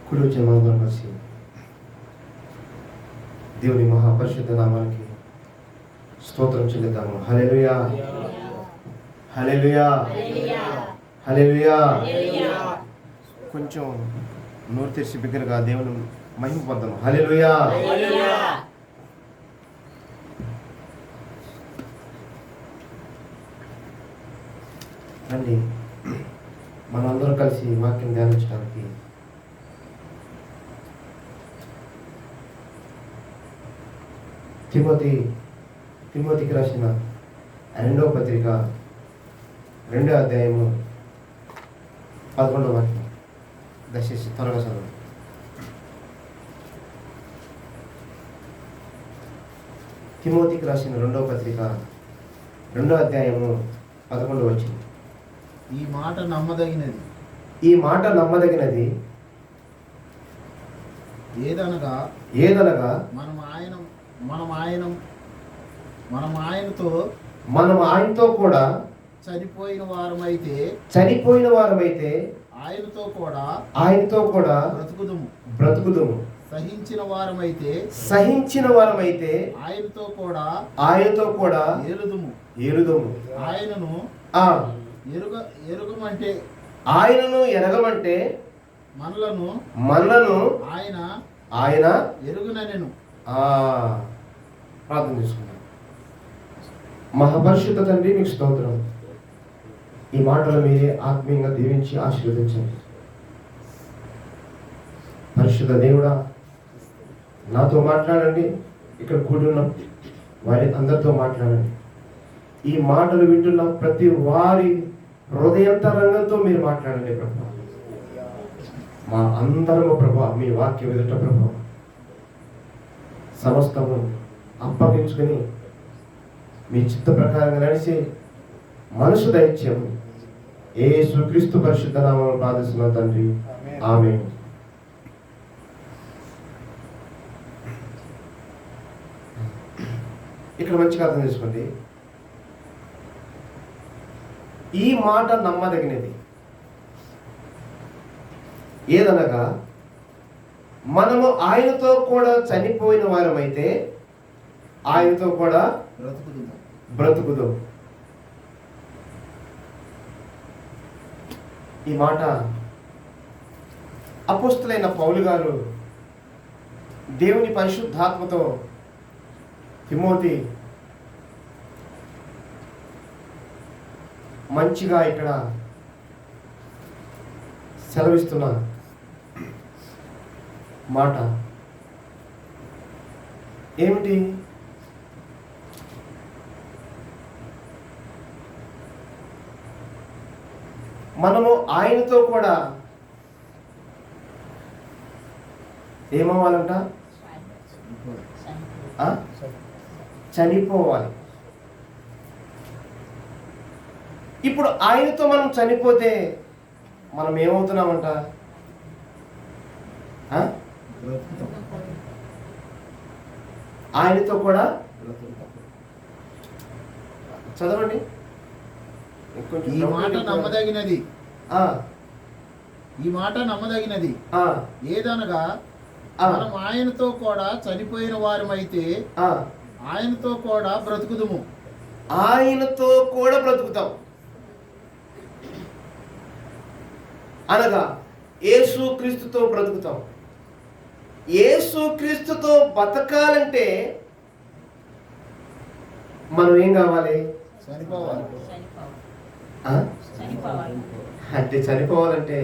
కుడి వచ్చిన మనందరం కలిసి దేవుని మహాపరిశుద్ధ నామానికి స్తోత్రం చెల్లిద్దాము. హల్లెలూయా, హల్లెలూయా, హల్లెలూయా. కొంచెం నోరు తెరిచి బిగ్గరగా దేవుని మహిమ పొందాము. హల్లెలూయా. రండి మనందరం కలిసి వాక్యం ధ్యానించడానికి తిమోతికి రాసిన 2వ పత్రిక 2వ అధ్యాయము 11వ వాక్యం. దయచేసి త్వరగా చదవండి. తిమోతికి రాసిన 2వ పత్రిక 2వ అధ్యాయము 11వ వచనం. ఈ మాట నమ్మదగినది ఏదనగా మనం ఆయనతో కూడా చనిపోయిన వారమైతే ఆయనతో కూడా బ్రతుకుదుము. సహించిన వారమైతే ఆయనతో కూడా ఏలుదుము. ఆయనను ఎరగమంటే మనలను ఆయన ఎరుగుననెను. ప్రార్థన చేసుకున్నాం. మహాపరిశుద్ధ తండ్రి, మీకు స్తోత్రం. ఈ మాటలు మీరే ఆత్మీయంగా దీవించి ఆశీర్వదించండి. పరిశుద్ధ దేవుడా, నాతో మాట్లాడండి. ఇక్కడ కూడి ఉన్న వారి అందరితో మాట్లాడండి. ఈ మాటలు వింటున్న ప్రతి వారి హృదయంతరంగంతో మీరు మాట్లాడండి ప్రభా. మా అందరము ప్రభా మీ వాక్యం ఎదుట ప్రభా సమస్తము అప్పగించుకొని మీ చిత్త ప్రకారంగా నడిచి మనసు దైత్యం యేసుక్రీస్తు పరిశుద్ధ నామములో ప్రార్థిస్తున్నాం తండ్రి, ఆమేన్. ఇక్కడ మంచిగా అర్థం చేసుకోండి. ఈ మాట నమ్మదగినది ఏదనగా మనము ఆయనతో కూడా చనిపోయిన వారమైతే ఆయనతో కూడా బ్రతుకుదు. ఈ మాట అపోస్తలుడైన పౌలు గారు దేవుని పరిశుద్ధాత్మతో తిమోతి మంచిగా ఇక్కడ సెలవిస్తున్న మాట ఏమిటి? మనము ఆయనతో కూడా ఏమవ్వాలంట? చనిపోవాలి. ఇప్పుడు ఆయనతో మనం చనిపోతే మనం ఏమవుతున్నామంట? ఆయనతో కూడా చదవండి. ఈ మాట నమ్మదగినది ఏదనగా మనం ఆయనతో కూడా చనిపోయిన వారమైతే ఆయనతో కూడా బ్రతుకుదుము. ఆయనతో కూడా బ్రతుకుతాం అనగా యేసుక్రీస్తుతో బ్రతుకుతాం. యేసుక్రీస్తుతో బతకాలంటే మనం ఏం కావాలి? అంటే చనిపోవాలంటే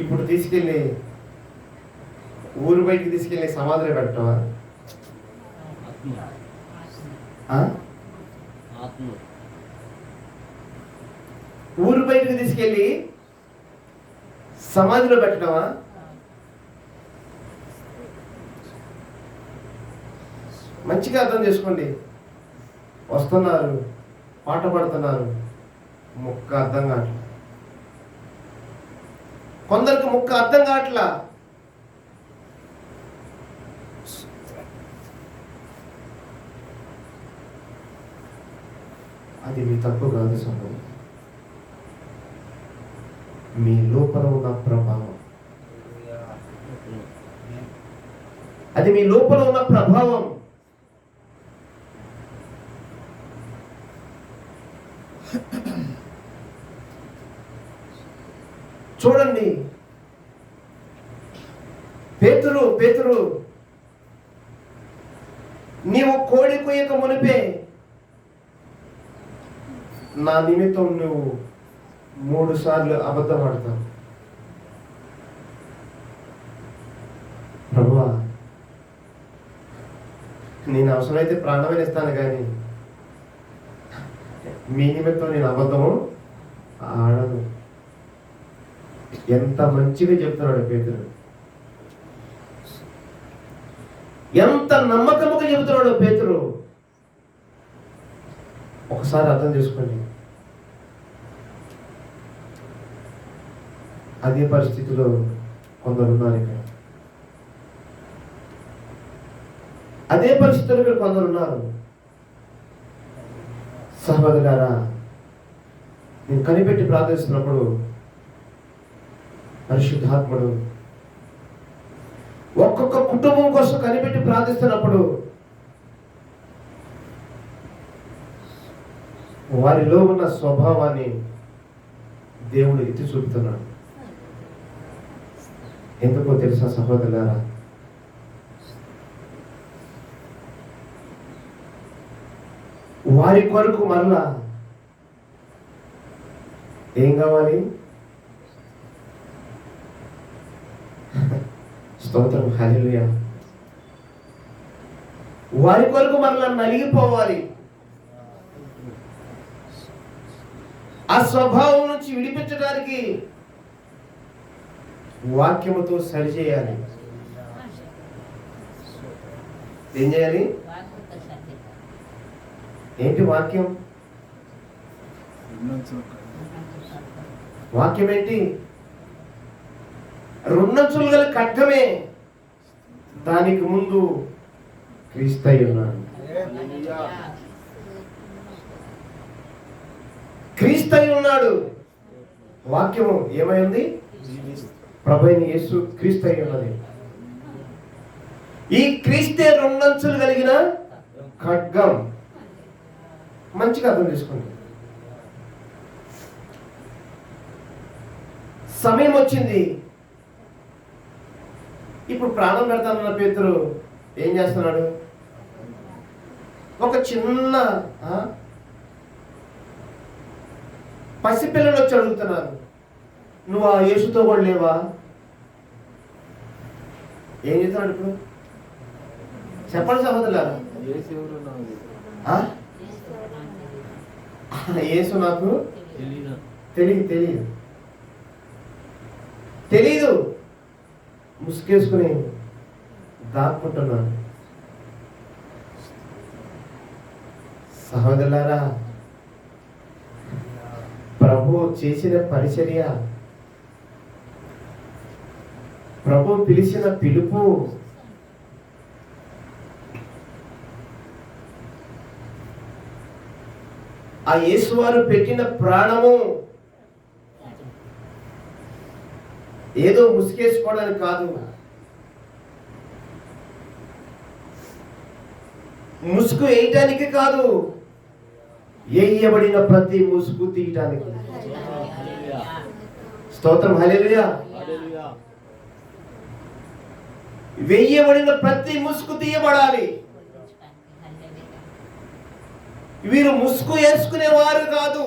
ఇప్పుడు తీసుకెళ్ళి ఊరు బయటికి తీసుకెళ్ళి సమాధిలో పెట్టవా? ఊరు బయటికి తీసుకెళ్ళి సమాధిలో పెట్టడమా? మంచిగా అర్థం చేసుకోండి. వస్తున్నారు, పాట పాడుతున్నారు, ముక్క అర్థం కావట్లా. కొందరికి ముక్క అర్థం కావట్లా. అది మీ తప్పు కాదు సంభవం. మీ లోపల ఉన్న ప్రభావం. అది మీ లోపల ఉన్న ప్రభావం. చూడండి, పేతురు నీవు కోడి కొయ్యక మునిపే నా నిమిత్తం నువ్వు 3 సార్లు అబద్ధం ఆడతావు. ప్రభువా, నేను అవసరమైతే ప్రాణమైన ఇస్తాను, కానీ మీ నిమిత్తం నేను అబద్ధము ఆడను. ఎంత మంచిగా చెప్తున్నాడు పేతురు, ఎంత నమ్మకముగా చెబుతున్నాడు పేతురు. ఒకసారి అర్థం చేసుకోండి. అదే పరిస్థితిలో కొందరు ఉన్నారు ఇక్కడ. అదే పరిస్థితుల్లో ఇక్కడ కొందరు ఉన్నారు. సహోదరులారా, నేను కనిపెట్టి ప్రార్థిస్తున్నప్పుడు పరిశుద్ధాత్ముడు ఒక్కొక్క కుటుంబం కోసం కనిపెట్టి ప్రార్థిస్తున్నప్పుడు వారిలో ఉన్న స్వభావాన్ని దేవుడు ఎత్తి చూపుతున్నాడు. ఎందుకో తెలుసా సహోదరులారా? వారి కొరకు మరలా ఏం కావాలి? స్తోత్రం, హల్లెలూయా. వారి కొరకు మరలా నలిగిపోవాలి. ఆ స్వభావం నుంచి విడిపించడానికి వాక్యముతో సరిచేయాలి. ఏం చేయాలి? ఏంటి వాక్యం? వాక్యం ఏంటి? రెండంచులు గల ఖడ్గమే. దానికి ముందు క్రీస్తు ఉన్నాడు. క్రీస్తు ఉన్నాడు. వాక్యము ఏమైంది? ప్రభువైన యేసు క్రీస్తు ఉన్నది. ఈ క్రీస్తే రెండంచులు కలిగిన ఖడ్గం. మంచిగా అర్థం చేసుకోండి. సమయం వచ్చింది. ఇప్పుడు ప్రాణం పెడతానన్న పేతురు ఏం చేస్తున్నాడు? ఒక చిన్న పసిపిల్లలు వచ్చి అడుగుతున్నారు, నువ్వు ఆ యేసుతో కూడా లేవా? ఏం చేస్తున్నాడు ఇప్పుడు? చెప్పండి సహోదరులారా. యేసు నాకు తెలీదు. ముసుకేసుకుని దాక్కుంటున్నాను. సహోదరులారా, ప్రభు చేసిన పరిచర్య, ప్రభు పిలిచిన పిలుపు, ఆ యేసువారు పెట్టిన ప్రాణము ఏదో ముసుకేసుకోవడానికి కాదు. ముసుగు వేయటానికి కాదు, వేయబడిన ప్రతి ముసుగు తీయటానికి. స్తోత్రం, హల్లెలూయా. వేయబడిన ప్రతి ముసుగు తీయబడాలి. వీరు ముసుగు వేసుకునేవారు కాదు.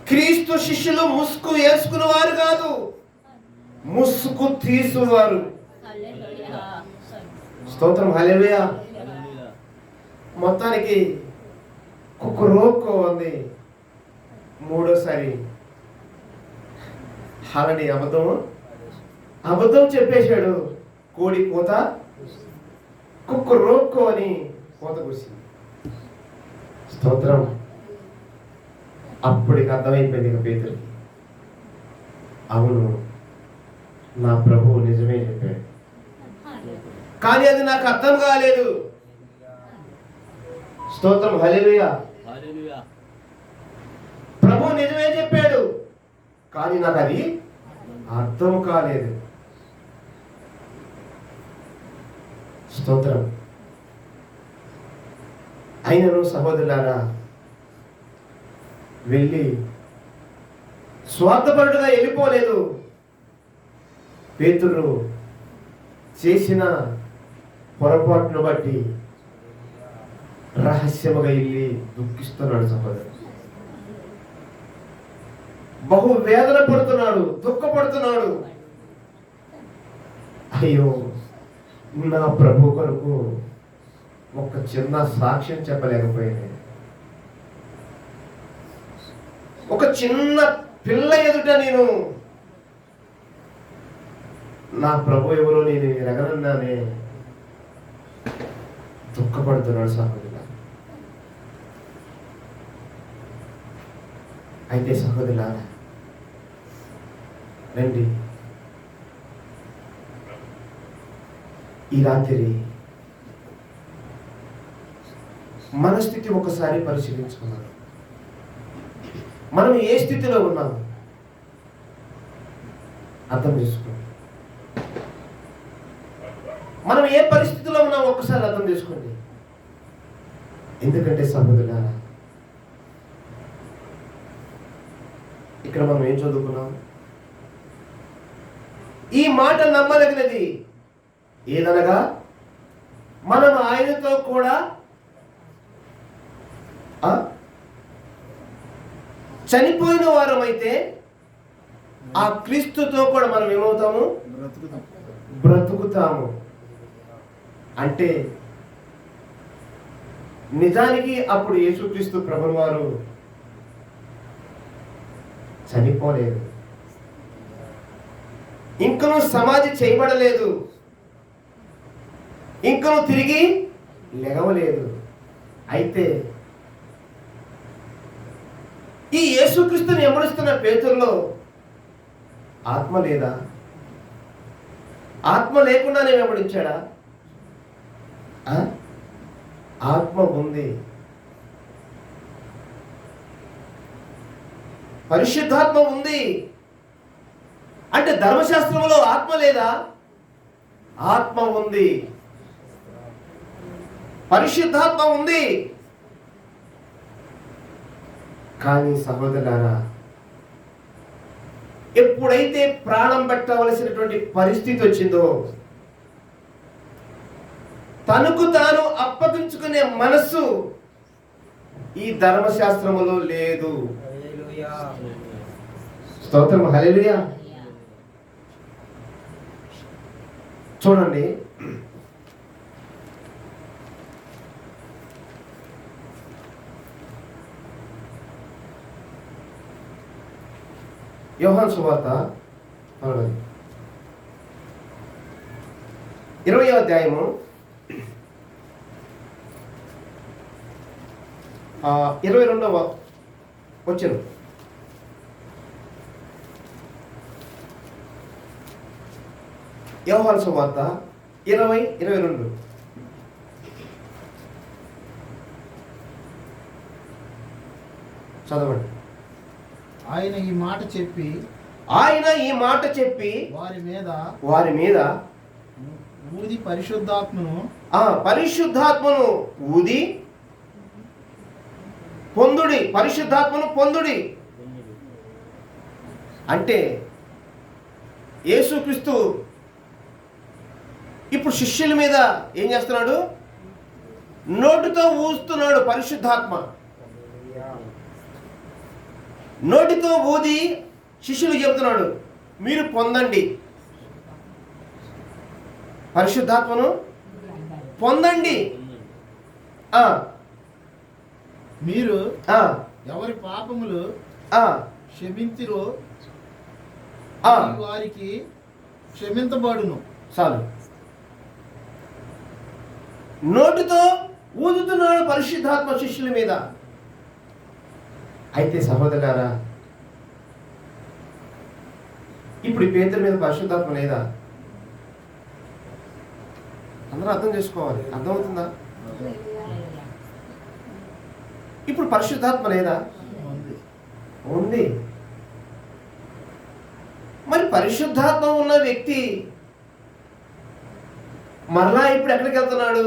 క్రీస్తు శిష్యులు ముసుగు వేసుకునేవారు కాదు, ముసుగు తీసువారు. స్తోత్రం, హల్లెలూయా. మొత్తానికి కుక్కరోకో ఉంది. మూడోసారి హాలని అబద్ధం చెప్పేశాడు. కోడి కోత, కుక్కరోకో అని కోత కూర్చింది. స్తోత్రం. అప్పటికి అర్థమైపోయింది ఇక పేతురుకి, అవును నా ప్రభువు నిజమే చెప్పాడు, కానీ అది నాకు అర్థం కాలేదు. స్తోత్రం, హల్లెలూయా. ప్రభు ప్రభు నిజమే చెప్పాడు, కానీ నాకు అది అర్థం కాలేదు. స్తోత్రం. అయినను సహోదరులారా, వెళ్ళి స్వార్థపరుడుగా వెళ్ళిపోలేదు. పేతురు చేసిన పొరపాటును బట్టి రహస్యముగా వెళ్ళి దుఃఖిస్తున్నాడు. సహోదరు బహు వేదన పడుతున్నాడు, దుఃఖపడుతున్నాడు. అయ్యో, నా ప్రభు కొరకు ఒక చిన్న సాక్ష్యం చెప్పలేకపోయింది. ఒక చిన్న పిల్ల ఎదుట నేను నా ప్రభు ఎవరో నేను ఎరగనన్నానే దుఃఖపడుతున్నాడు సహోదరుడు. అయితే సహోదరులారా, రండి ఈ రాత్రి మన స్థితి ఒకసారి పరిశీలించుకున్నాం. మనం ఏ స్థితిలో ఉన్నాము అర్థం చేసుకోండి. మనం ఏ పరిస్థితిలో ఉన్నామో ఒక్కసారి అర్థం చేసుకోండి. ఎందుకంటే సహోదరులారా, ఇక్కడ మనం ఏం చదువుకున్నాం? ఈ మాట నమ్మదగినది ఏదనగా మనం ఆయనతో కూడా చనిపోయిన వారమైతే ఆ క్రీస్తుతో కూడా మనం ఏమవుతాము? బ్రతుకుతాము. అంటే నిజానికి అప్పుడు యేసుక్రీస్తు ప్రభువు వారు చనిపోలేదు, ఇంకనూ సమాధి చేయబడలేదు, ఇంకనూ తిరిగి లెగవలేదు. అయితే ఈ యేసుక్రీస్తుని వెంబడిస్తున్న పేతురులో ఆత్మ లేదా? ఆత్మ లేకుండానే వెంబడించాడా? ఆత్మ ఉంది. పరిశుద్ధాత్మ ఉంది. అంటే ధర్మశాస్త్రంలో ఆత్మ లేదా? ఆత్మ ఉంది, పరిశుద్ధాత్మ ఉంది. కానీ సహోదరులారా, ఎప్పుడైతే ప్రాణం పెట్టవలసినటువంటి పరిస్థితి వచ్చిందో, తనకు తాను అప్పగించుకునే మనస్సు ఈ ధర్మశాస్త్రములో లేదు. స్తోత్రం, హల్లెలూయా. చూడండి, యోహాను సువార్త 20వ అధ్యాయము 22వ వచనం. యోహాను సువార్త 20:22. చదవండి. ఆయన ఈ మాట చెప్పి వారి మీద ఊది పరిశుద్ధాత్మను ఊది పొందుడి. పరిశుద్ధాత్మను పొందుడి అంటే యేసుక్రీస్తు ఇప్పుడు శిష్యుల మీద ఏం చేస్తున్నాడు? నోటితో ఊస్తున్నాడు పరిశుద్ధాత్మ. నోటితో ఊది శిష్యులు చెబుతున్నాడు, మీరు పొందండి, పరిశుద్ధాత్మను పొందండి. మీరు ఎవరి పాపములు క్షమించిరో వారికి క్షమించబడును. చాలు. నోటితో ఊదుతున్నాడు పరిశుద్ధాత్మ శిష్యుల మీద. అయితే సహోదరులారా, ఇప్పుడు పేతురు మీద పరిశుద్ధాత్మ లేదా? అందరూ అర్థం చేసుకోవాలి. అర్థమవుతుందా? ఇప్పుడు పరిశుద్ధాత్మ లేదా? ఉంది. మరి పరిశుద్ధాత్మ ఉన్న వ్యక్తి మరలా ఇప్పుడు ఎక్కడికి వెళ్తున్నాడు?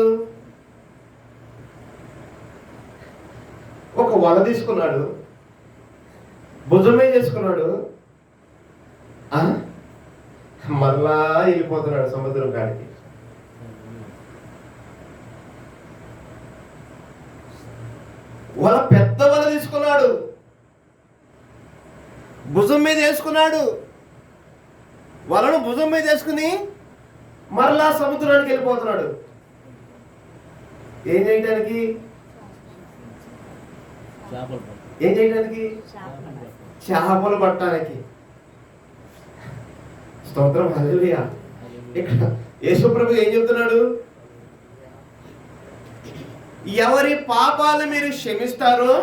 ఒక వల తీసుకున్నాడు, భుజమే చేసుకున్నాడు, మరలా వెళ్ళిపోతున్నాడు సముద్రం కాడికి. వల పెద్ద వల తీసుకున్నాడు, భుజం మీద వేసుకున్నాడు, వలను భుజం మీద వేసుకుని మరలా సముద్రానికి వెళ్ళిపోతున్నాడు. ఏం చేయడానికి? ఏం చేయడానికి? చేపలు పట్టడానికి. స్తోత్రం, హల్లెలూయా. ఇక్కడ యేసుప్రభు ఏం చెప్తున్నాడు? ఎవరి పాపాలు మీరు క్షమిస్తారో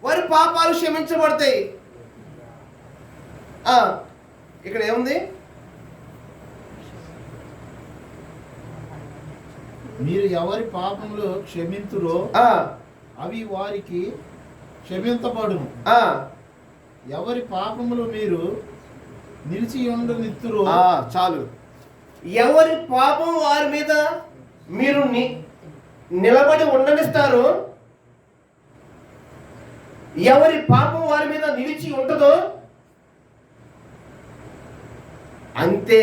వారి పాపాలు క్షమించబడతాయి. ఇక్కడ ఏముంది? మీరు ఎవరి పాపములు క్షమింతురో అవి వారికి క్షమించబడును. ఎవరి పాపములు మీరు నిలిచి ఉండనిత్తురో. చాలు. ఎవరి పాపం వారి మీద మీరు నిలబడి ఉండనిస్తారో, ఎవరి పాపం వారి మీద నిలిచి ఉంటుందో అంతే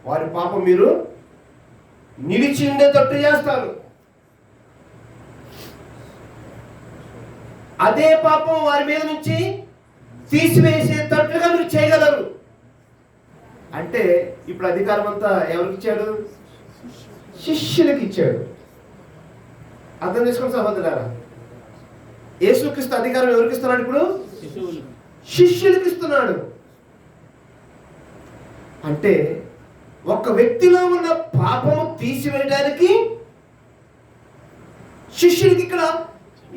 వారి పాపం మీరు నిలిచి ఉండేటట్టు చేస్తారు. అదే పాపం వారి మీద నుంచి తీసివేసేటట్లుగా మీరు చేయగలరు. అంటే ఇప్పుడు అధికారం అంతా ఎవరికి ఇచ్చాడు? శిష్యులకి ఇచ్చాడు. అర్థం చేసుకోండి సహోదరులారా. యేసుక్రీస్తు అధికారం ఎవరికి ఇస్తున్నాడు? ఇప్పుడు శిష్యులకి ఇస్తున్నాడు. అంటే ఒక వ్యక్తిలో ఉన్న పాపము తీసివేయడానికి శిష్యుడికి ఇక్కడ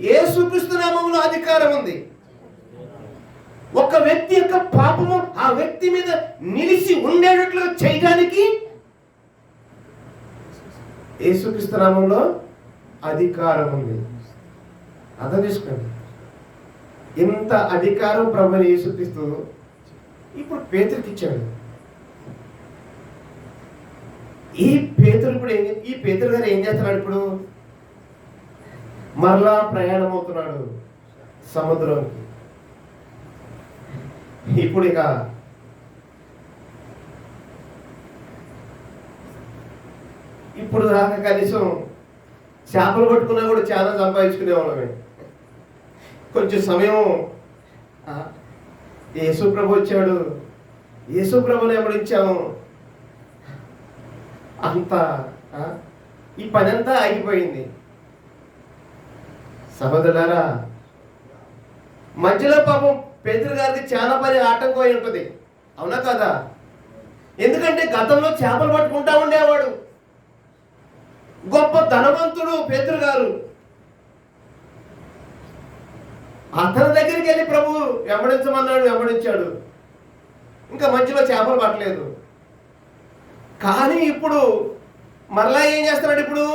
యేసుక్రీస్తు నామములో అధికారం ఉంది. ఒక వ్యక్తి యొక్క పాపము ఆ వ్యక్తి మీద నిలిచి ఉండేటట్లు చేయడానికి యేసుక్రీస్తు నామములో అధికారం ఉంది. అర్థం చేసుకోండి. ఇంత అధికారం ప్రభువైన యేసుక్రీస్తు ఇప్పుడు పేతురుకి ఇచ్చాడు. ఈ పేతురు గారు ఏం చేస్తున్నాడు? ఇప్పుడు మరలా ప్రయాణం అవుతున్నాడు సముద్రంకి. ఇప్పుడు ఇక ఇప్పుడు దాకా కనీసం చేపలు పట్టుకున్నా కూడా చాలా సంపాదించుకునే వాళ్ళమే. కొంచెం సమయం యేసుప్రభు వచ్చాడు, యేసుప్రభుని వెంబడించాము, అంతా ఈ పని అంతా ఆగిపోయింది. సహోదరులారా, మధ్యలో పాపం పేతురు గారికి చాలా పని ఆటంకం అయి ఉంటుంది. అవునా కదా? ఎందుకంటే గతంలో చేపలు పట్టుకుంటా ఉండేవాడు, గొప్ప ధనవంతుడు పేతురు గారు. అతని దగ్గరికి వెళ్ళి ప్రభు వెంబడించమన్నాడు, వెంబడించాడు. ఇంకా మధ్యలో చేపలు పట్టలేదు. కానీ ఇప్పుడు మరలా ఏం చేస్తున్నాడు? ఇప్పుడు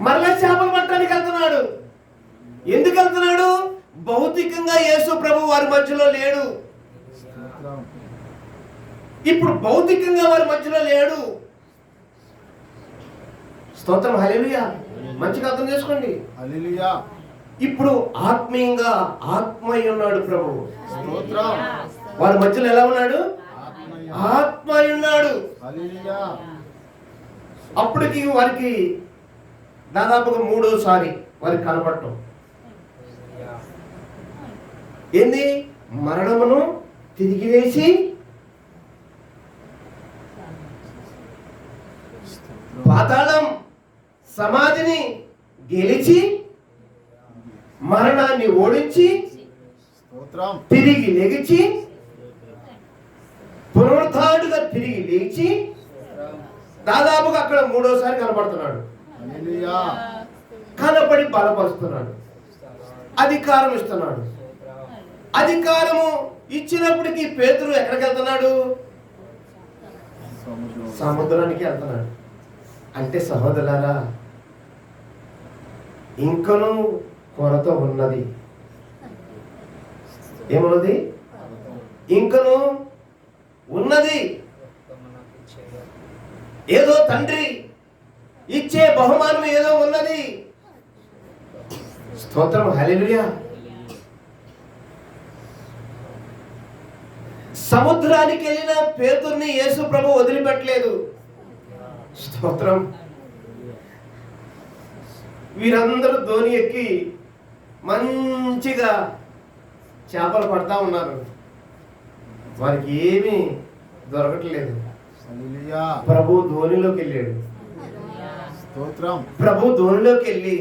మరలా చేపలు పట్టడానికి వెళ్తున్నాడు. ఎందుకు వెళ్తున్నాడు? భౌతికంగా యేసు ప్రభు వారి మధ్యలో లేడు. ఇప్పుడు భౌతికంగా వారి మధ్యలో లేడు. స్తోత్రం, హల్లెలూయా. మంచిగా అర్థం చేసుకోండి. హల్లెలూయా. ఇప్పుడు ఆత్మీయంగా ఆత్మయ్య ఉన్నాడు ప్రభు. స్తోత్రం. వారి మధ్యలో ఎలా ఉన్నాడు? ఆత్మయ్య ఉన్నాడు. హల్లెలూయా. అప్పటికి వారికి దాదాపుగా 3వసారి వారికి కనపడటం. ఏంది? మరణమును తిరిగి వేసి పాతాళం సమాధిని గెలిచి మరణాన్ని ఓడించి తిరిగి లెగిచి పునరుద్ధారుడుగా తిరిగి లేచి దాదాపుగా అక్కడ 3వసారి కనపడుతున్నాడు. కనపడి బలపరుస్తున్నాడు, అధికారం ఇస్తున్నాడు. అధికారము ఇచ్చినప్పటికీ పేతురు ఎక్కడికి వెళ్తున్నాడు? సముద్రానికి వెళ్తున్నాడు. అంటే సహోదరులారా, ఇంకనూ కొరత ఉన్నది. ఏమున్నది? ఇంకను ఉన్నది. ఏదో తండ్రి ఇచ్చే బహుమానం ఏదో ఉన్నది. స్తోత్రం, హల్లెలూయా. సముద్రానికి వెళ్ళిన పేతుర్ని యేసు ప్రభు వదిలిపెట్టలేదు. స్తోత్రం. వీరందరూ ధోని ఎక్కి మంచిగా చేపలు పడతా ఉన్నారు. వారికి ఏమీ దొరకట్లేదు. ప్రభు ధోనిలోకి వెళ్ళాడు. స్తోత్రం. ప్రభు ధోనిలోకి వెళ్ళి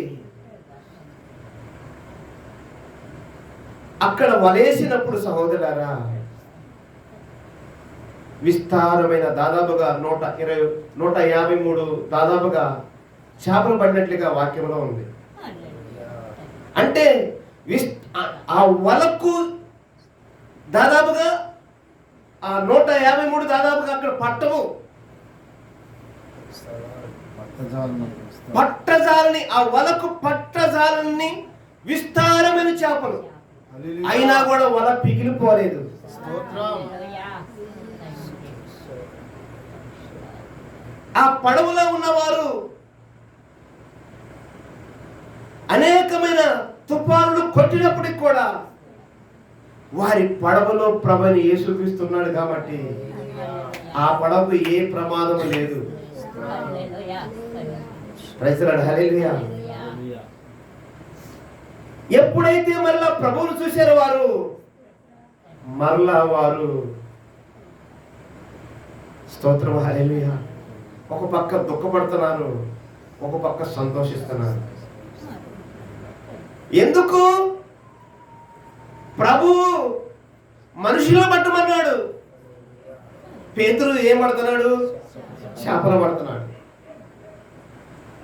అక్కడ వలేసినప్పుడు సహోదరులారా, విస్తారమైన దాదాపుగా 153 దాదాపుగా చేపలు పడినట్లుగా వాక్యంలో ఉంది. అంటే ఆ వలకు దాదాపుగా ఆ 153 దాదాపుగా అక్కడ పట్టము. పట్టజాలని ఆ వలకు పట్టజాలని విస్తారమైన చేపలు అయినా కూడా వల పిగిలిపోలేదు. ఆ పడవలో ఉన్నవారు అనేకమైన తుఫానులు కొట్టినప్పటికి కూడా వారి పడవలో ప్రభుని యేసుక్రీస్తున్నాడు కాబట్టి ఆ పడవకు ఏ ప్రమాదం లేదు. ప్రైజ్ ది లార్డ్, హల్లెలూయా. ఎప్పుడైతే మరలా ప్రభువును చూశారో వారు స్తోత్రం, హల్లెలూయా, ఒక పక్క దుఃఖపడుతున్నారు, ఒక పక్క సంతోషిస్తున్నారు. ఎందుకు? ప్రభు మనుషులను పట్టమన్నాడు, పేతురు ఏం పడుతున్నాడు? చేపలు పడుతున్నాడు.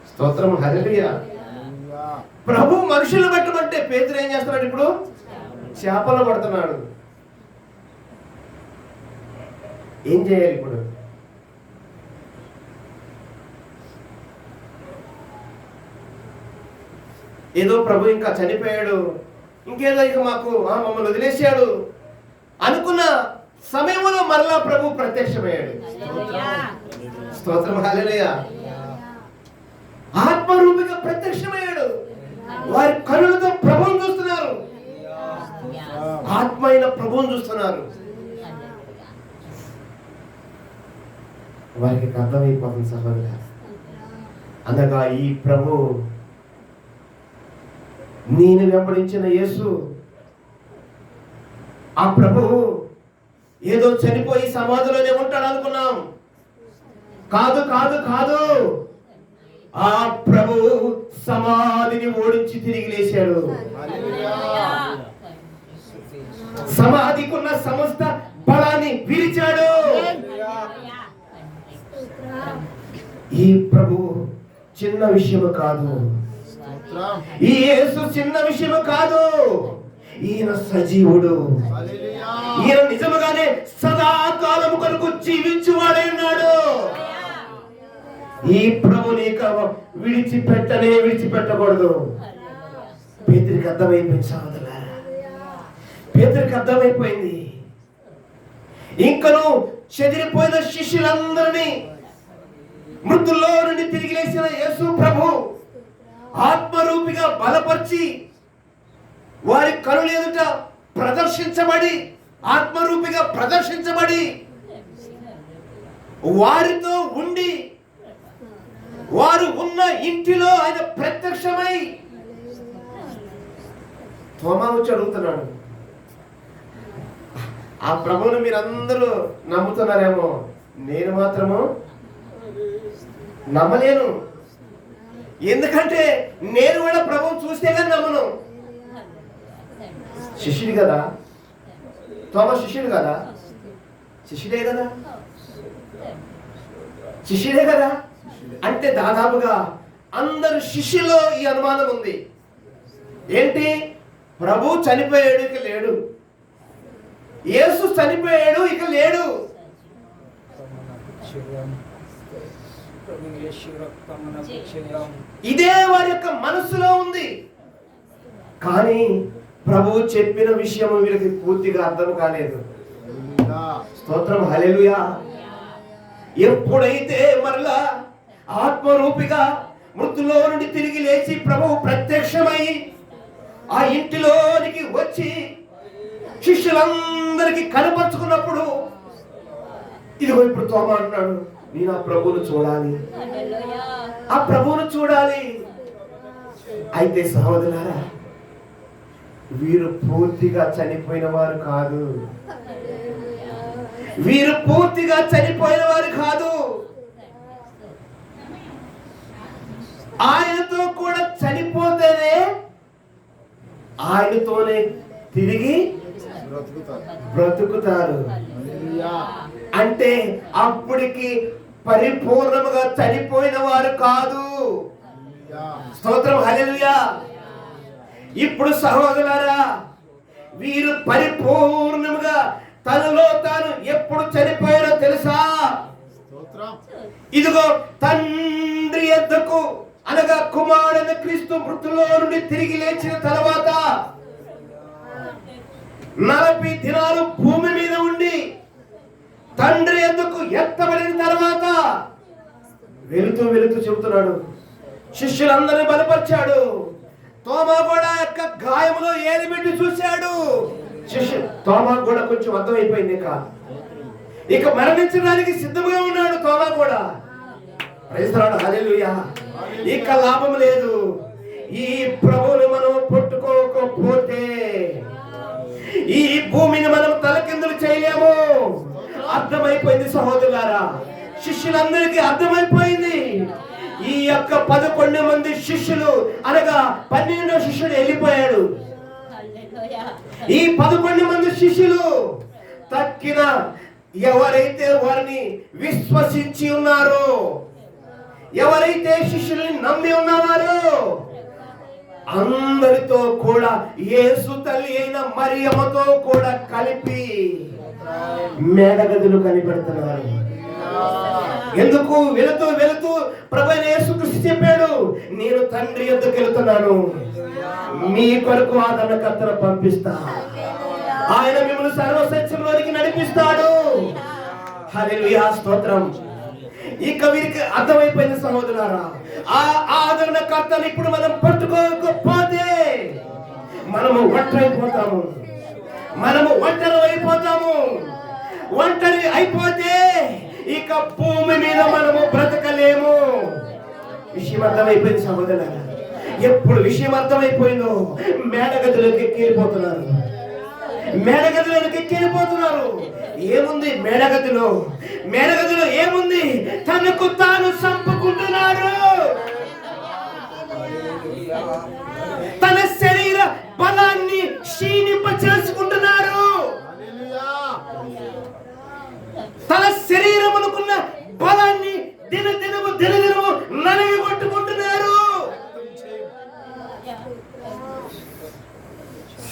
స్తోత్రం, హల్లెలూయా. ప్రభు మనుషులు పట్టమంటే పేతురు ఏం చేస్తున్నాడు? ఇప్పుడు చేపలు పడుతున్నాడు. ఏం చేయాలి ఇప్పుడు? ఏదో ప్రభు ఇంకా చనిపోయాడు, ఇంకేదో ఇక మమ్మల్ని వదిలేశాడు అనుకున్న సమయంలో మరలా ప్రభు ప్రత్యక్షమయ్యాడు. స్తోత్రం, హల్లెలూయా. ఆత్మరూపిగా ప్రత్యక్షమయ్యాడు. వారి కనులతో ప్రభువును చూస్తున్నారు, ఆత్మ అయిన ప్రభువును చూస్తున్నారు. వారికి అర్థమైపోతుంది సహోదరుడా. అనగా ఈ ప్రభు, నేను వెంబడించిన యేసు, ఆ ప్రభువు ఏదో చనిపోయి సమాధిలోనే ఉంటాడు అనుకున్నాం. కాదు కాదు కాదు, ఆ ప్రభు సమాధిని ఓడించి తిరిగి లేచాడు. సమాధికున్న సమస్త బలాన్ని విరిచాడు. ఈ ప్రభు చిన్న విషయం కాదు, ఈ యేసు చిన్న విషయం కాదు. ఈయన సజీవుడు. ఈయన నిజముగానే సదాకాలము కొరకు జీవించువాడై ఉన్నాడు. ఈ ప్రభుని విడిచిపెట్టకూడదు. పేతురికి అర్థమైపోయింది సహోదరులారా, పేతురికి అర్థమైపోయింది. ఇంకను చెదిరిపోయిన శిష్యులందరినీ మృతుల్లో నుండి తిరిగి లేచిన యేసు ప్రభు ఆత్మరూపిగా బలపరిచి వారి కనుల ఎదుట ప్రదర్శించబడి, ఆత్మరూపిగా ప్రదర్శించబడి వారితో ఉండి వారు ఉన్న ఇంటిలో ఆయన ప్రత్యక్షమై తోమా వచ్చి అడుగుతున్నాడు, ఆ ప్రభువును మీరందరూ నమ్ముతున్నారేమో, నేను మాత్రము నమ్మలేను. ఎందుకంటే నేను కూడా ప్రభువు చూస్తే కానీ నమ్మను. శిష్యుడు కదా తోమా, శిష్యుడు కదా, శిష్యుడే కదా, శిష్యుడే కదా. అంటే దాదాపుగా అందరు శిష్యులో ఈ అనుమానం ఉంది. ఏంటి? ప్రభు చనిపోయాడు, ఇక లేడు. యేసు చనిపోయాడు, ఇక లేడు. ఇదే వారి యొక్క మనస్సులో ఉంది. కానీ ప్రభువు చెప్పిన విషయం వీళ్ళకి పూర్తిగా అర్థం కాలేదు. స్తోత్రం, హల్లెలూయా. ఎప్పుడైతే మరలా ఆత్మరూపిగా మృతుల్లో నుండి తిరిగి లేచి ప్రభువు ప్రత్యక్షమై ఆ ఇంటిలోనికి వచ్చి శిష్యులందరికీ కనపరుచుకున్నప్పుడు, ఇదిగో ఇప్పుడు తోమా అంటున్నాడు, నేను ఆ ప్రభువును చూడాలి, ఆ ప్రభువును చూడాలి. అయితే సహోదరులారా, వీరు పూర్తిగా చనిపోయిన వారు కాదు, వీరు పూర్తిగా చనిపోయిన వారు కాదు. ఆయనతో కూడా చనిపోతేనే ఆయనతోనే తిరిగి బ్రతుకుతారు. అంటే అప్పటికి పరిపూర్ణముగా చనిపోయిన వారు కాదు. స్తోత్రం, హల్లెలూయా. ఇప్పుడు సహోదరులారా, వీరు పరిపూర్ణముగా తనలో తాను ఎప్పుడు చనిపోయారో తెలుసా? ఇదిగో తండ్రి యొద్దకు, అనగా కుమారుడైన క్రీస్తు మృతుల్లో నుండి తిరిగి లేచిన తర్వాత 40 దినాలు భూమి మీద ఉండి తండ్రి యొద్దకు ఎత్తబడిన తర్వాత వెళుతూ వెళుతూ చెబుతున్నాడు, శిష్యులందరినీ బలపరిచాడు. తోమా కూడా యొక్క గాయములో ఏలు పెట్టి చూశాడు. తోమా కూడా కొంచెం అర్థమైపోయింది, ఇక మరణించడానికి సిద్ధంగా ఉన్నాడు. తోమా కూడా ప్రైజ్ హల్లెలూయా. ఇక లాభం లేదు. ఈ ప్రభువుని మనం పట్టుకోకపోతే ఈ భూమిని మనం తలకిందులు చేయలేము. అర్థమైపోయింది సహోదరులారా, శిష్యులందరికీ అర్థమైపోయింది. ఈ యొక్క 11 మంది శిష్యులు, అనగా 12వ శిష్యుడు వెళ్ళిపోయాడు. ఈ 11 మంది శిష్యులు తక్కిన ఎవరైతే వారిని విశ్వసించి ఉన్నారో, ఎవరైతే శిష్యుల్ని నమ్మి ఉన్నవారో, అందరితో కూడా యేసు తల్లి అయిన మరియమ్మతో కూడా కలిపి మేడగదులు కనిపెడుతున్నారు. ఎందుకు? వెళుతూ వెళుతూ ప్రభువైన యేసుక్రీస్తు చెప్పాడు, నేను తండ్రి యొద్దకు వెళుతున్నాను, మీ కొరకు ఆదరణకర్తను పంపిస్తా, ఆయన మిమ్మల్ని సర్వసత్యంలోనికి నడిపిస్తాడు. హల్లెలూయా, స్తోత్రం. ఇక వీరికి అర్థమైపోయింది సహోదరులారా, ఆ ఆదరణకర్తను ఇప్పుడు మనం పట్టుకోకపోతే మనము ఒంటరైపోతాము, మనము ఒంటరి అయిపోతాము. ఒంటరి అయిపోతే ఇక భూమి మీద మనము బ్రతకలేము. విషయం అర్థమైపోయింది సహోదరులారా. ఎప్పుడు విషయం అర్థమైపోయిందో మేడగదిలోకి ఎక్కిపోతున్నారు, మేడగదిలోకి ఎక్కిపోతున్నారు. ఏముంది మేడగదిలో? మేడగదిలో ఏముంది? తనకు తాను చంపుకుంటున్నాడు. తన శరీర బలాన్ని క్షీణింప చేసుకుంటున్నారు. తన శరీరమునుకున్న బలాన్ని దినదినము నలిగికొట్టుకుంటున్నారు.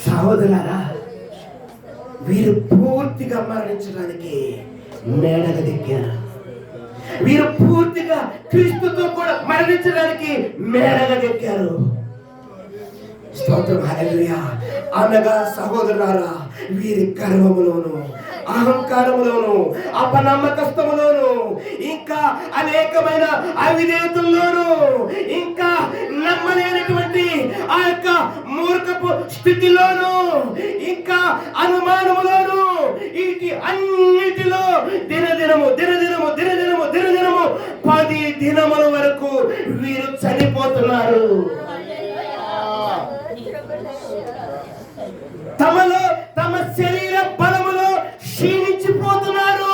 సహోదరులారా, వీరు పూర్తిగా మరణించడానికి మేడగదెక్కారు. వీరు పూర్తిగా క్రీస్తుతో కూడా మరణించడానికి మేడగదెక్కారు. స్తోత్రం, హల్లెలూయా. అనగా సహోదరులారా, వీరి గర్వములోను, అహంకారములోను, అపనమ్మకస్తములోను, ఇంకా అనేకమైన అవిధేయతల్లోను, ఇంకా నమ్మలేనటువంటి ఆ యొక్క మూర్ఖపు స్థితిలోను, ఇంకా అనుమానములోను, వీటి అన్నిటిలో దినదినము 10 దినముల వరకు వీరు చనిపోతున్నారు. తమలో తమ శరీర బలములో క్షీణించిపోతున్నారు.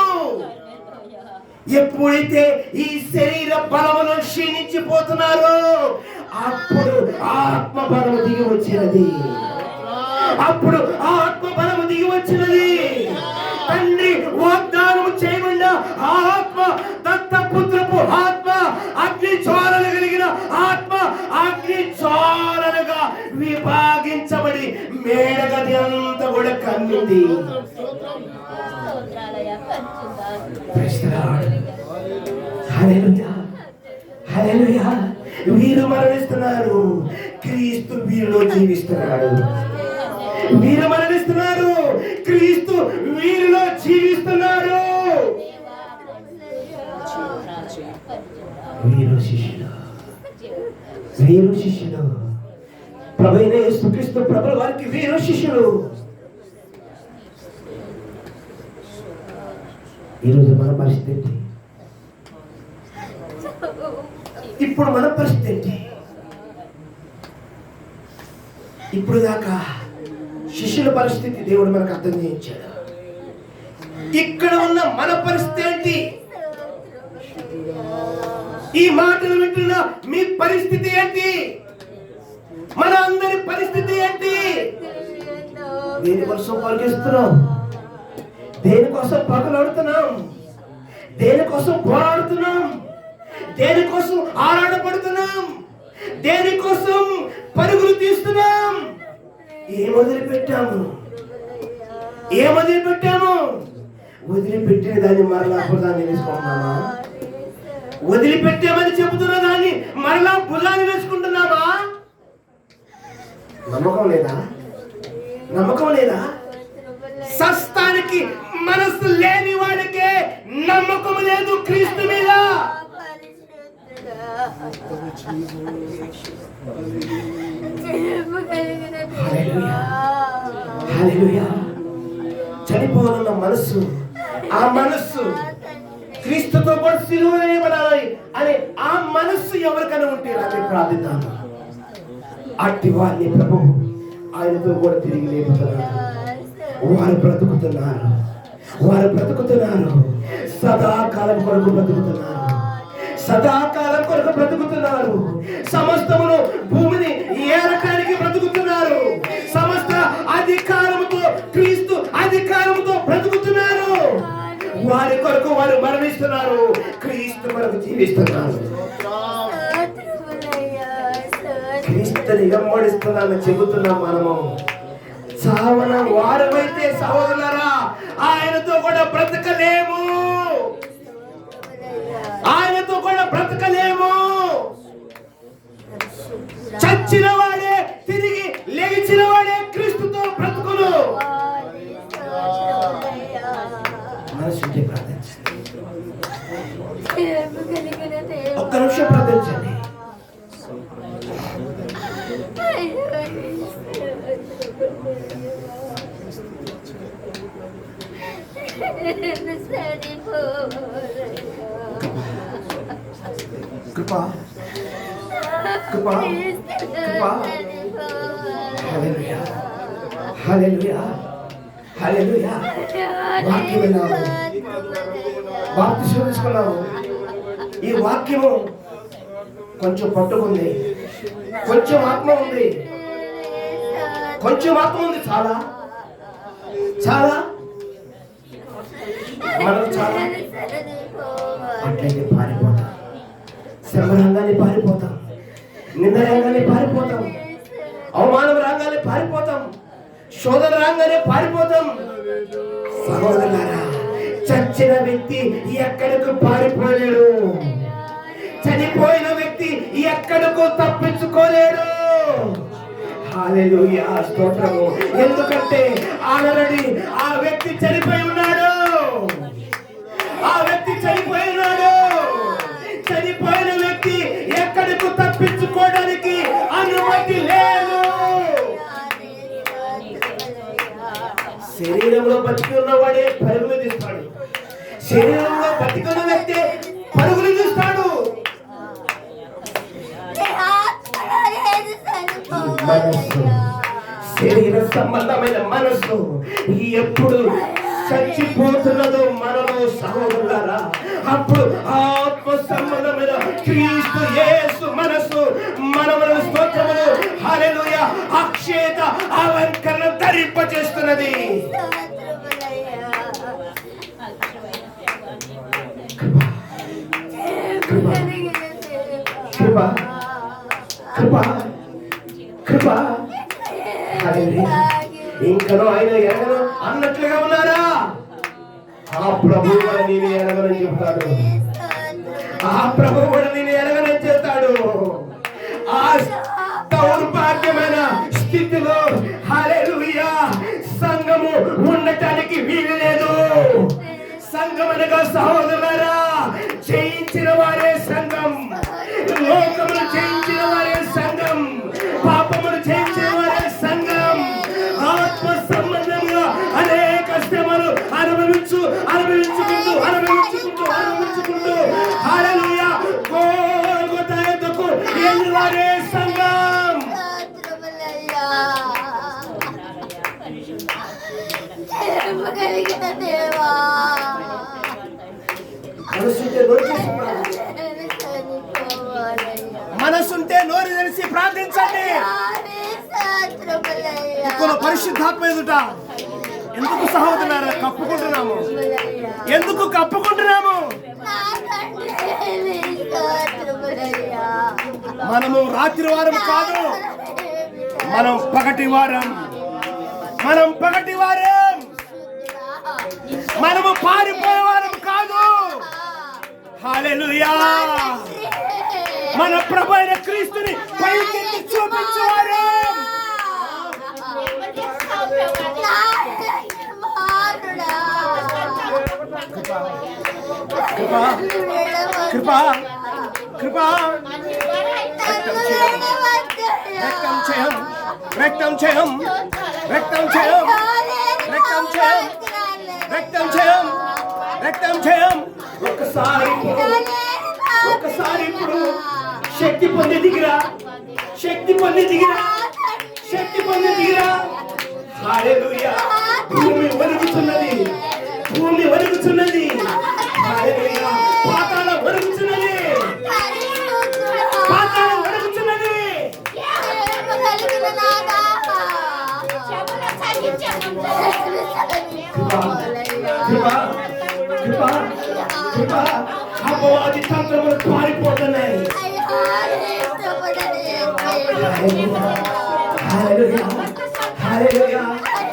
ఎప్పుడైతే ఈ శరీర బలములో క్షీణించిపోతున్నారో అప్పుడు ఆత్మ బలము దిగి వచ్చినది. అప్పుడు ఆత్మ బలము దిగి వచ్చినది. తండ్రి వాగ్దానము చేయకుండా ఆత్మ, దత్తపుత్రపు ఆత్మ, అగ్ని జ్వాలలు కలిగిన ఆత్మ అగ్ని జ్వాలలుగా విభాగించబడి మేడగది అంతా కూడా కమ్మింది. హల్లెలూయా, హల్లెలూయా. వీరు మరణిస్తున్నారు, క్రీస్తు వీరిలో జీవిస్తున్నాడు. వీరు మరణిస్తున్నారు, క్రీస్తు వీరిలో జీవిస్తున్నారు. వీరు శిష్యులు, వీరు శిష్యులు. ప్రభువైన యేసుక్రీస్తు ప్రభుల వారికి వీరు శిష్యులు. ఈరోజు మన పరిస్థితి ఏంటి? ఇప్పుడు మన పరిస్థితి ఏంటి? ఇప్పుడు దాకా శిష్యుల పరిస్థితి దేవుడు మనకు అర్థం చేయించాడు. ఇక్కడ ఉన్న మన పరిస్థితి ఏంటి? ఈ మాటలు వింటున్న మీ పరిస్థితి ఏంటి? మన అందరి పరిస్థితి ఏంటి? దేనికోసం పరిగెస్తున్నాం? దేనికోసం పగలాడుతున్నాం? దేనికోసం పోరాడుతున్నాం? దేనికోసం ఆరాటపడుతున్నాం? దేనికోసం పరుగులు తీస్తున్నాం? ఏం వదిలిపెట్టాము? వదిలిపెట్టిన దాన్ని మరలా భుజాన్ని వేసుకుంటున్నామా? వదిలిపెట్టామని చెబుతున్న దాన్ని మరలా భుజాన్ని వేసుకుంటున్నామా? నమ్మకం లేదా? సస్తానికి మనసు లేని వాడికే నమ్మకం లేదు క్రీస్తు మీద. చనిపోవాలన్న మనస్సు, ఆ మనస్సు క్రీస్తుతో పాటు సిలువ వేయబడాలి అనే ఆ మనస్సు ఎవరికైనా ఉంటే రాత్రి ప్రార్థిద్దాము. అట్టి వారిని ప్రభు ఆయనతో కూడా తిరిగి లేపుతున్నారు. వారు బ్రతుకుతున్నారు. సదాకాలం కొరకు బ్రతుకుతున్నారు. సమస్తమును భూమిని ఏరటానికి బ్రతుకుతున్నారు. సమస్త అధికారముతో క్రీస్తు అధికారముతో బ్రతుకుతున్నారు. వారి కొరకు వారు మరణిస్తున్నారు, క్రీస్తు కొరకు జీవిస్తున్నారు. క్రీస్తుని వెంబడిస్తున్నామని చెబుతున్నాం మనము. చావన వారమైతే సహోదరులారా ఆయనతో కూడా బ్రతకలేము. చచ్చిన వాడే తిరిగి లేచిన వాడే క్రీస్తుతో బ్రతుకును. మనసుంటే ప్రార్థించండి. ఒక్క నిమిషం ప్రార్థించండి. కృపా హల్లెలూయా. వాక్యం విన్నాము, బాప్తిసం తీసుకున్నాము. ఈ వాక్యము కొంచెం పట్టుకుంది, కొంచెం ఆత్మ ఉంది. చాలా మనం చాలా అట్లయితే పారిపోతాం. శ్రమ రంగాన్ని పారిపోతాం, నింద రంగాన్ని పారిపోతాం, అవమానం రంగాన్ని పారిపోతాం, శోధన రంగాన్ని పారిపోతాం. సహోదరులారా, చచ్చిన వ్యక్తి ఎక్కడికి పారిపోలేడు. చనిపోయిన వ్యక్తి ఎక్కడికో తప్పించుకోలేడు. హల్లెలూయా, స్తోత్రము. ఎందుకంటే ఆల్రెడీ ఆ వ్యక్తి చనిపోయి ఉన్నాడు. చనిపోయిన వ్యక్తి ఎక్కడికి తప్పించుకోవడానికి అనుమతి లేదు. శరీరంలో బతికి ఉన్నవాడే పరుగులు తీస్తాడు. శరీరంలో బతికి ఉన్న వ్యక్తి పరుగులు తీస్తాడు. మనస్సు, శరీర సంబంధమైన మనస్సు ఎప్పుడు చచ్చిపోతున్నదో మనలో సహోదరులారా, అప్పుడు ఆత్మ సంబంధమైన క్రీస్తు యేసు మనస్సు మనములను స్తోత్రములు హల్లెలూయా అక్షేత అలంకరణ ధరింపజేస్తున్నది. కృప ఇంకనో ఆయన ఎరగను అన్నట్లుగా ఉన్నారా? ఆ ప్రభువు కూడా నేను ఎరగనని చెప్తాడు. ఆ దౌర్భాగ్యమైన స్థితిలో హల్లెలూయా సంఘం అనగా సహోదరులారా, జయించిన వారే సంఘం. లోకమును జయించిన వారే సంఘం. పాపమును జయించిన వారే సంఘం. ఆత్మ సంబంధంగా అనేక శ్రమలు అనుభవించుకుంటూ హల్లెలూయా గోల్గొతా ఎద్దుకు వెళ్ళిన వారే సంఘం. మనసుంటే నోరు తెలిసి ప్రార్థించండి. పరిశుద్ధాత్మ ఎదుట ఎందుకు సహోదరులారా కప్పుకుంటున్నాము? ఎందుకు కప్పుకుంటున్నాము? మనము రాత్రి వారం కాదు, మనం పగటి వారం. మనము పారిపోయే వారం కాదు. హల్లెలూయా. మన ప్రభు అయిన క్రీస్తుని పైకెత్తి చూపించేవారు. కృపా వ్యక్తం చేయం. ఒక్కసారి ఇప్పుడు శక్తి పొంది దిగిరా. హల్లెలూయా. భూమి వణుకుతున్నది. హల్లెలూయా. పాతాళం వణుకుతున్నది. అపవాది తంత్రములు పారిపోతున్నాయి.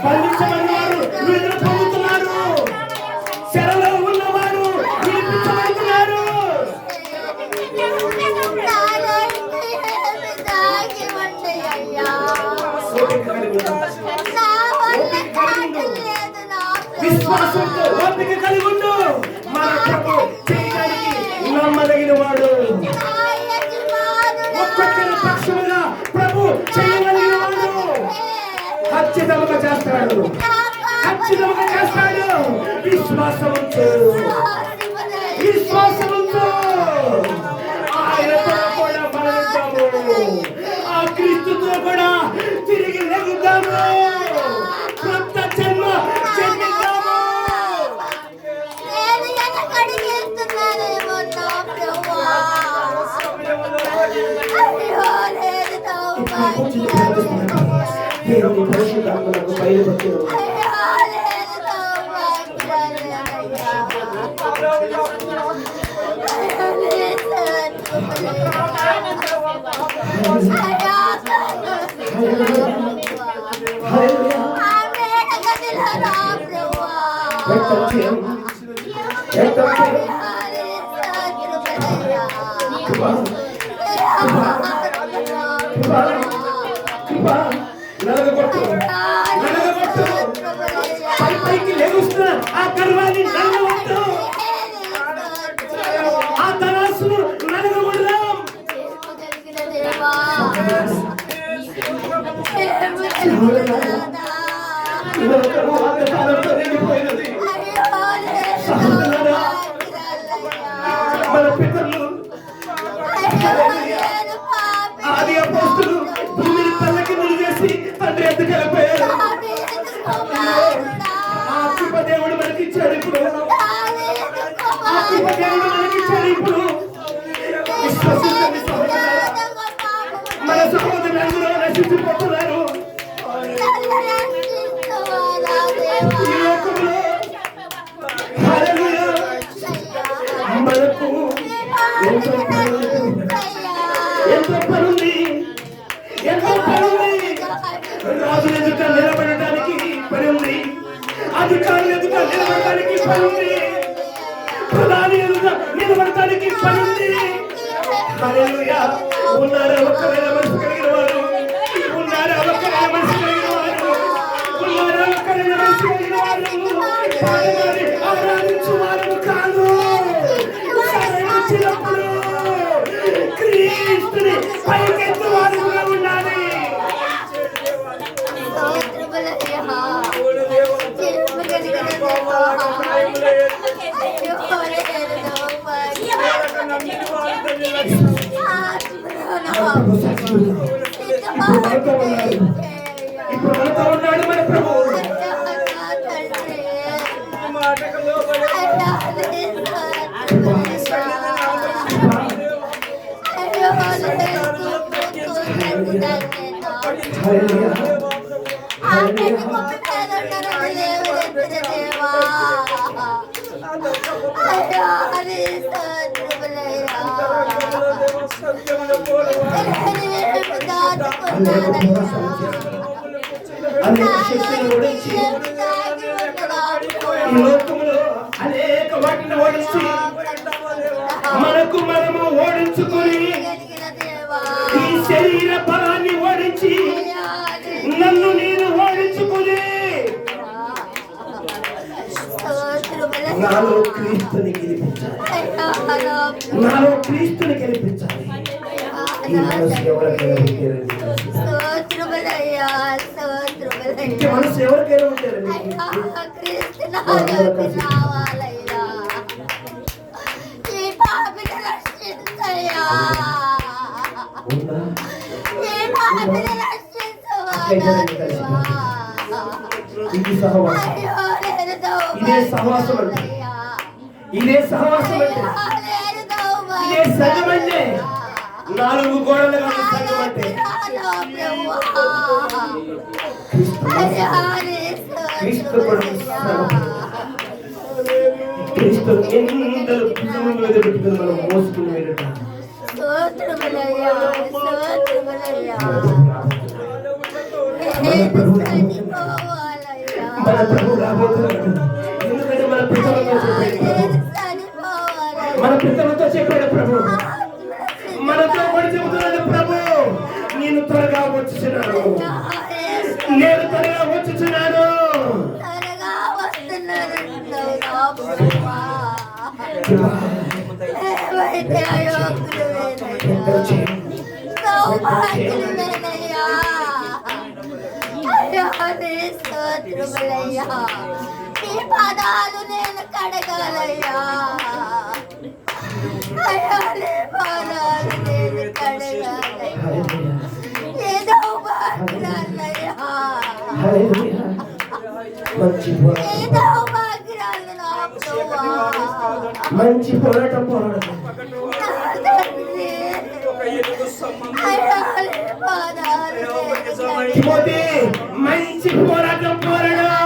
బంధించబడిన వారు విడుదల పొందుతున్నారు. చెరలో ఉన్నవారు విడిపించబడుతున్నారు. విశ్వాసంతో ఓపిక కలిగి ఉండు. మన ప్రభు చేయడానికి నమ్మదగిన వాడు. ఒక్కొక్కరి పక్షముగా ప్రభు చేయగలిగిన వాడు. ఖచ్చితంగా చేస్తాడు. విశ్వాసంతో ఆయనతో కూడా బలపడతాము. ఆ క్రీస్తుతో కూడా తిరిగి లెగుద్దాము. కొత్త జన్మ జన్మిద్దాము. దేవుని పరిశుద్ధాత్మకు బయలుపరచు. పైకి లెగుస్తున్న ఆ గర్వాన్ని నలగొట్టు. ఆ తరాసును నలగొడదాం. మన పితరులు ఆది అపోస్తులు భూమిని తల్లకిందులు చేసి తండ్రి ఎద్దుకు వెళ్ళిపోయారు. ఆ కృప దేవుడు మనకి ఇచ్చాడు. ఇప్పుడు విశ్వసించండి సహోదరులారా. మన సహోదరులందరూ నశించిపోతున్నారు. ఈ లోకంలో హల్లెలూయా మనకు ఎంతో పనుంది. రాజుల ఎదుట నిలబడటానికి పని ఉంది. అధికారుల ఎదుట నిలబడటానికి పని ఉంది. ప్రధాని ఎదుట నిలబడటానికి పని ఉంది. హల్లెలూయా. ఉన్నారా ఒక్కరైనా మనసు కలిగిన వారు? ఆరాధించు వారు ప్రభు సాక్షిగా ఇప్పుడు మనతో ఉన్నాడు. ఇప్పుడు మనతో ఉన్నాడు మన ప్రభు. అనేక శక్తులను ఓడించి ఈ లోకములో అనేక వాటిని ఓడించి మనకు మనము ఓడించుకొని ఈ శరీర బలాన్ని ఓడించి నన్ను నేను ఓడించుకొని నాలో క్రీస్తుని గెలిపించాలి. నాలో క్రీస్తుని గెలిపించాలి. ఈ మనసు ఎవరికైనా ఉంటారండి? ఇంకే మనసు ఎవరికైనా ఉంటారండి? ఇది సహవాసం. ఇదే సహవాసం అంటే, ఇదే సహవాసం అంటే, ఇదే సంఘం అంటే, 4 గోడలు కాదు సంఘం అంటే. క్రీస్తు క్రీస్తు ఎందరూ భుజముల మీద పెట్టుకుని మనం మోసుకుని వెళ్ళటం. మన ప్రభు రాబోతున్నాడు. ఎందుకంటే మన పితరులతో చెప్పాడు ప్రభు. మనతో కూడా చెబుతున్నాడు ప్రభు, నేను త్వరగా వచ్చుచున్నాను, నేను త్వరగా వచ్చుచున్నాను. ఈ పాదాలు నేను కడగాలయ్యా, పాదాలు నేను కడగాలయ్యా, ఏదో భాగ్యాలయ్యా, ఏదో భాగ్యాలు నా ప్రభువా. మంచి పోరాటం పోరాడదు. మంచి పోరాటం పోరాడు.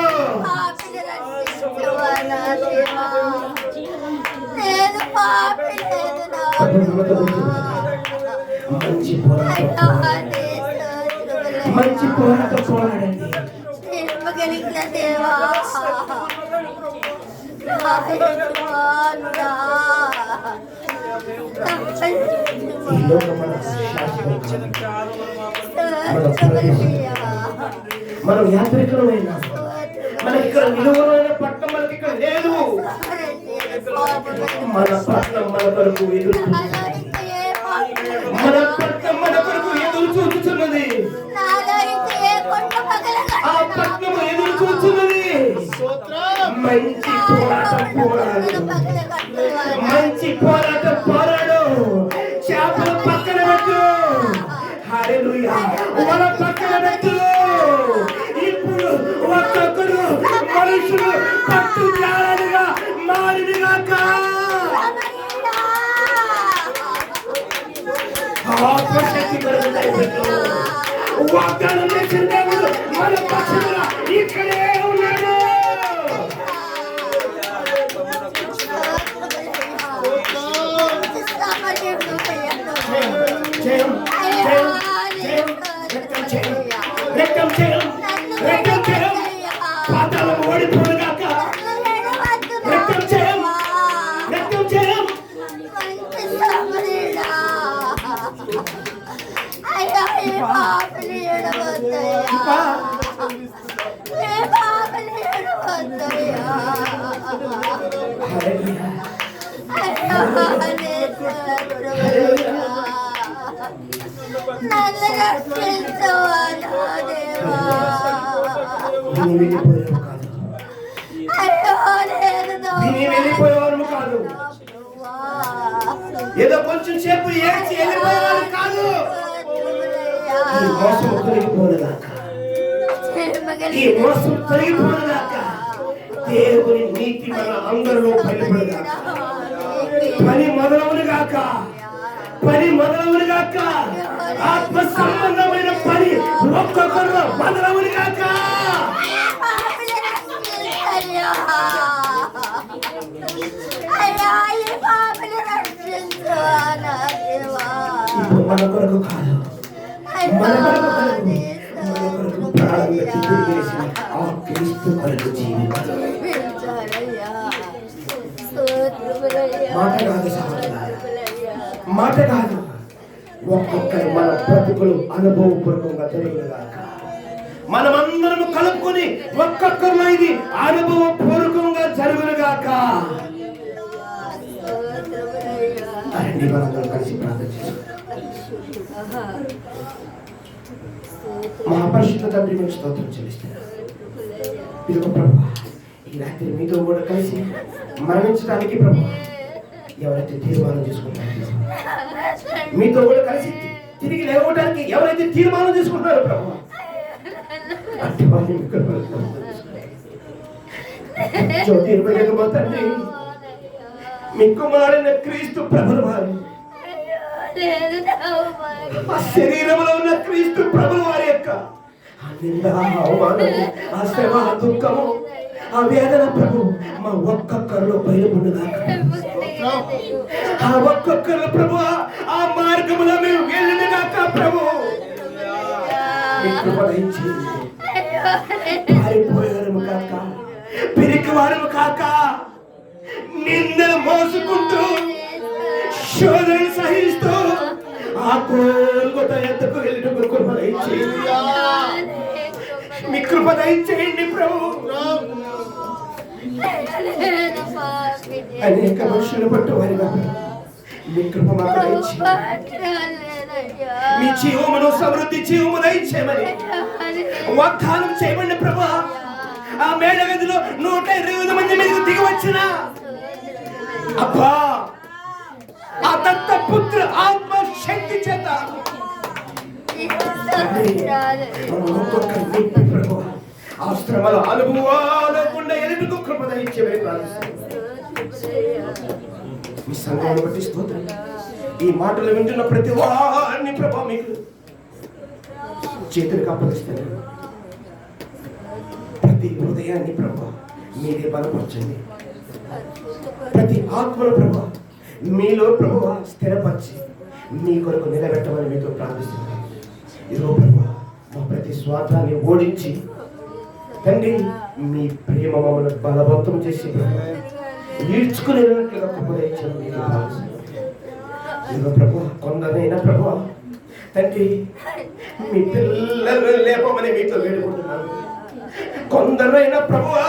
మంచి పోరాటం పోరాడండి. కలిగిన దేవా ఈ లోకం మన శాశ్వతం. మనం యాత్రికులమైనా మనకి ఇక్కడ నిలువైన పట్టణం మనకి ఇక్కడ లేదు. మన పట్టణం మన కొరకు ఎదురు చూస్తున్నది. మన పట్టణం మన కొరకు ఎదురు చూస్తున్నది. ఆ పట్టణం ఎదురు చూస్తున్నది. మంచి పోరాటం పోరాడు. మంచి పోరాటం పోరాడు. చేపలు పక్కన పెట్టు. హల్లెలూయా. వాళ్ళ పక్కన పెట్టు. ఇప్పుడు ఒక్కొక్కడు మనుషులు పట్టు జాలలుగా మారినగాక. ఆత్మశక్తి కలుగుతాయి పెట్టు. వాగ్దానం చేసిన దేవుడు మన పక్షమున ఇక్కడే ఉన్నాడు. మోసం తొలగిపోనుగాక, ఈ మోసం తొలగిపోనుగాక. దేవుని నీతి మన అందరిలో బయలుపడగాక. పని మొదలవునుగాక, పని మొదలవునుగాక. ఆత్మ సంబంధమైన పని ఒక్కొక్కరు మొదలవునుగాక. ఇప్పుడు మన కొరకు కాదు, మన కొరకు కాదు, మన కొరకు ప్రాణం పెట్టి తిరిగేసిన ఆ క్రీస్తు కొరకు జీవితం. మాట కాదు సహోదరులారా, మాట కాదు. ఒక్కొక్కరు మన బ్రతుకులు అనుభవపూర్వకంగా జరుగునుగాక. మనమందరం కలుపుకొని ఒక్కొక్కరిలో ఇది అనుభవపూర్వకంగా జరుగునుగాక. రండి మనందరం కలిసి ప్రార్థన చేసుకుందాం. మహాపరిశుద్ధ తండ్రి మీకు స్తోత్రం చెల్లిస్తున్నాను. ఇదిగో ప్రభువా, ఈ రాత్రి మీతో కూడా కలిసి మరణించడానికి ప్రభువా ఎవరైతే తీర్మానం చేసుకుంటారో, మీతో కూడా కలిసి తిరిగి లేవడానికి ఎవరైతే తీర్మానం చేసుకుంటారో ప్రభువా, అట్టి వారిని జ్యోతిర్మయకపోతండి మీ కుమారుడైన క్రీస్తు ప్రభుల వారి శరీరంలో ఉన్న క్రీస్తు ప్రభుల వారి యొక్క అవమానం, ఆ శ్రమ, ఆ దుఃఖము, ఆ వేదన ప్రభు మా ఒక్కొక్కరిలో బయలుపడుగాక. ఆ ఒక్కొక్కరిలో ప్రభు ఆ మార్గంలో మేము వెళ్ళినగాక. ప్రభు పారిపోయేవారము కాక, పిరికి వారము కాక, నిందలు మోసుకుంటూ శోధనలు సహిస్తూ ఆ గోల్గొత ఎద్దకు వెళ్ళిన కృప దయచేయండి. మీ కృప దయచేయండి ప్రభు. అనేక మనుషులు పట్టు వారిగా మీ కృప మాకు దయచేయండి. మీ జీవమును సమృద్ధి జీవము దయచేయమని వాగ్దానం చేయమండి ప్రభు. ఆ మేడగదిలో 120 మంది మీదకి దిగి వచ్చిన అబ్బా ఆ దత్తపుత్ర ఆత్మ శక్తి చేత ఆ శ్రమల అనుభవాలకుండా ఎదుటికు కృప దయచేయమని ప్రార్థిస్తున్నాను. మీ సంఘాన్ని బట్టి స్తోత్రం. ఈ మాటలు వింటున్న ప్రతి వారిని ప్రభా మీకు చేతులకు అప్పగిస్తాను. ప్రతి హృదయాన్ని ప్రభా మీరే బలపరచండి. ప్రతి ఆత్మను ప్రభా మీలో ప్రభువా స్థిరపరిచి మీ కొరకు నిలబెట్టమని మీతో ప్రార్థిస్తున్నాను. ఇదిగో ప్రభా మా ప్రతి స్వార్థాన్ని ఓడించి తండ్రి మీ ప్రేమ మమ్మల్ని బలవంతం చేసి ఈడ్చుకునేట్లుగా కృపదయించమని మీతో ప్రార్థిస్తున్నాను. ఇదిగో ప్రభా కొందరైనా ప్రభా తండ్రి మీ పిల్లలు లేపమని మీతో వేడుకుంటున్నాను. కొందరైనా ప్రభువా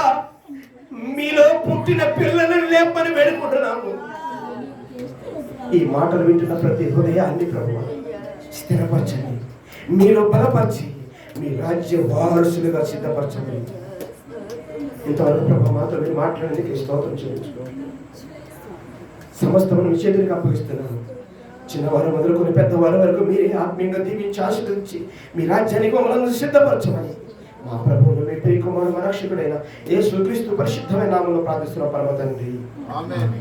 మీలో పుట్టిన పిల్లలను లేపమని వేడుకుంటున్నాము. ఈ మాటలు వింటున్న ప్రతి హృదయాన్ని ప్రభువా స్థిరపరచండి, మీలో బలపరిచి మీ రాజ్య వారసులుగా సిద్ధపరచండి. ఇంతవరకు ప్రభా మాతో మీరు మాట్లాడేందుకు స్తోత్రం చెల్లించుకోండి. సమస్తమును మీ చేతులకు అప్పగిస్తున్నాను. చిన్నవారు మొదలుకొని పెద్దవారి వరకు మీరే ఆత్మీయంగా దీవించి ఆశీర్వదించి మీ రాజ్యానికి మమ్మల్ని సిద్ధపరచమని మా ప్రభువును మీ ప్రియ కుమారుడు రక్షకుడైన యేసుక్రీస్తు పరిశుద్ధమైన నామములో ప్రార్థిస్తున్న పరమ తండ్రి. ఆమేన్.